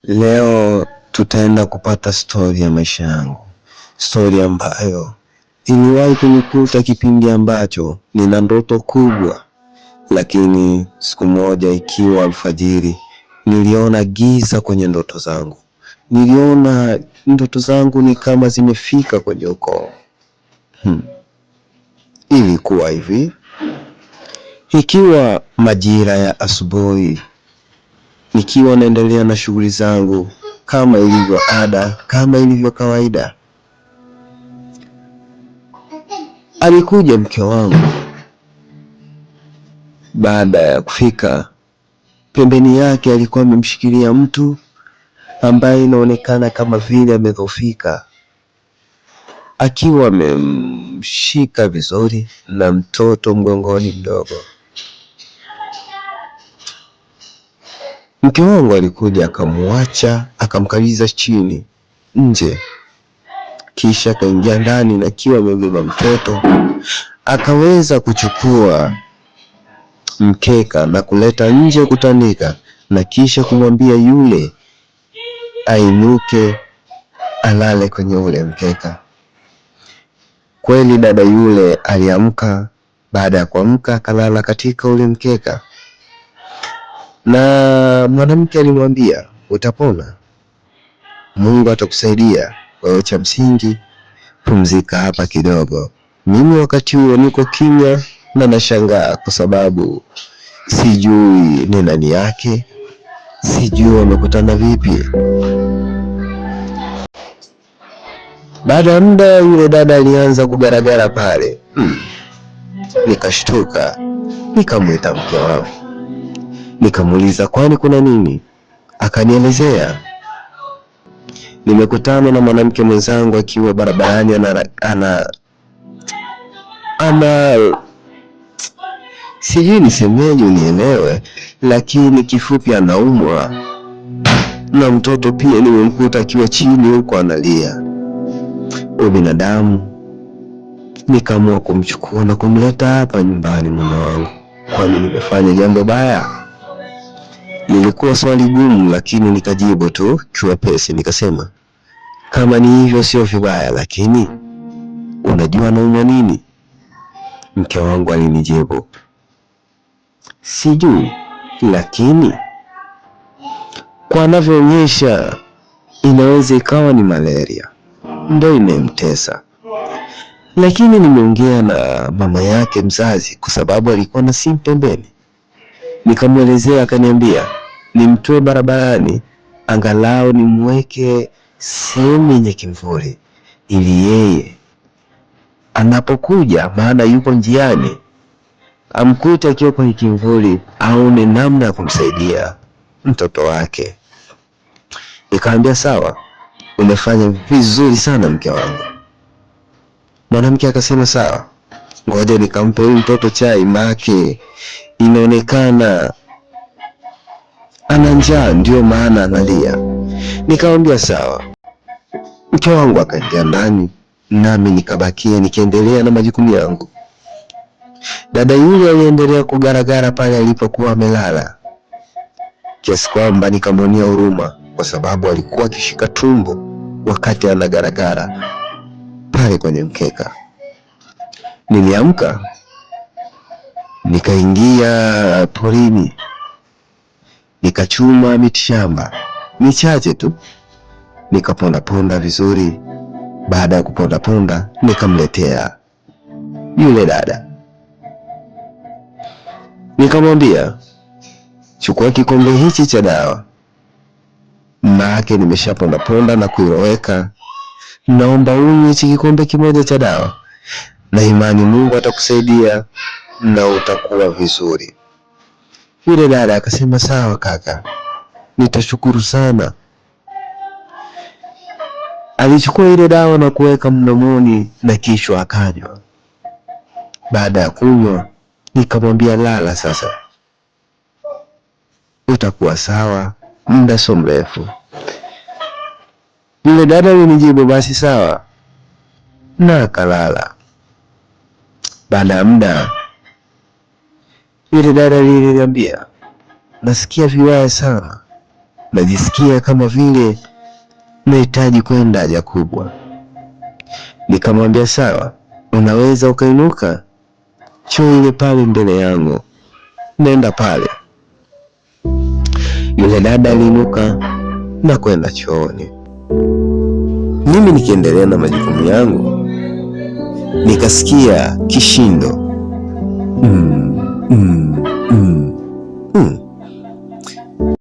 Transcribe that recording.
Leo tutaenda kupata stori ya maisha yangu, stori ambayo iliwahi kunikuta kipindi ambacho nina ndoto kubwa, lakini siku moja ikiwa alfajiri niliona giza kwenye ndoto zangu. Niliona ndoto zangu ni kama zimefika kwenye ukoo. Ilikuwa hivi: ikiwa majira ya asubuhi, nikiwa naendelea na shughuli zangu kama ilivyo ada, kama ilivyo kawaida, alikuja mke wangu. Baada ya kufika, pembeni yake alikuwa amemshikilia mtu ambaye inaonekana kama vile amedhoofika, akiwa amemshika vizuri na mtoto mgongoni mdogo. Mke wangu alikuja akamwacha, akamkaliza chini nje, kisha akaingia ndani na akiwa amebeba mtoto, akaweza kuchukua mkeka na kuleta nje kutandika, na kisha kumwambia yule ainuke alale kwenye ule mkeka. Kweli dada yule aliamka. Baada ya kuamka akalala katika ule mkeka, na mwanamke alimwambia, utapona, Mungu atakusaidia, wewe cha msingi pumzika hapa kidogo. Mimi wakati huo niko kimya na nashangaa, kwa sababu sijui ni nani yake, sijui wamekutana vipi. Baada ya muda yule dada alianza kugaragara pale. Nikashtuka, nikamwita mke wangu, nikamuuliza kwani kuna nini? Akanielezea, nimekutana na mwanamke mwenzangu akiwa barabarani ana sijui nisemeje unielewe, lakini kifupi anaumwa, na mtoto pia nimemkuta akiwa chini huko analia. Ubinadamu, nikaamua kumchukua na kumleta hapa nyumbani mume wangu. Kwani nimefanya jambo baya? Lilikuwa swali gumu, lakini nikajibu tu kiwepesi, nikasema kama ni hivyo sio vibaya, lakini unajua naumwa nini? Mke wangu alinijibu, sijui, lakini kwa anavyoonyesha inaweza ikawa ni malaria ndio imemtesa. Lakini nimeongea na mama yake mzazi, kwa sababu alikuwa na simu pembeni. Nikamwelezea, akaniambia nimtoe barabarani, angalau nimweke sehemu yenye kivuli, ili yeye anapokuja, maana yuko njiani, amkute akiwa kwenye kivuli, aone namna ya kumsaidia mtoto wake. Nikamwambia sawa, umefanya vizuri sana mke wangu. Mwanamke akasema sawa, ngoja nikampe huyu mtoto chai, make inaonekana ana njaa ndio maana analia. Nikamwambia sawa. Mke wangu akaingia ndani, nami nikabakia nikiendelea na majukumu yangu. Dada yule aliendelea kugaragara pale alipokuwa amelala, kiasi kwamba nikamwonea huruma, kwa sababu alikuwa akishika tumbo wakati anagaragara pale kwenye mkeka. Niliamka nikaingia porini, nikachuma mitishamba michache tu, nikaponda vizuri. Baada ya kuponda nikamletea yule dada, nikamwambia chukua kikombe hichi cha dawa, maana nimeshaponda na kuiroweka, naomba unywe hichi kikombe kimoja cha dawa, na imani Mungu atakusaidia na utakuwa vizuri. Yule dada akasema sawa kaka, nitashukuru sana. Alichukua ile dawa na kuweka mdomoni na kisha akanywa. Baada ya kunywa nikamwambia lala sasa, utakuwa sawa, muda sio mrefu. Yule dada alinijibu basi sawa, na akalala. Baada ya muda yule dada aliniambia, nasikia vibaya sana, najisikia kama vile nahitaji kwenda haja kubwa. Nikamwambia sawa, unaweza ukainuka, choo ile pale mbele yangu, nenda pale. Yule dada aliinuka na kwenda chooni. Mimi nikiendelea na majukumu yangu, nikasikia kishindo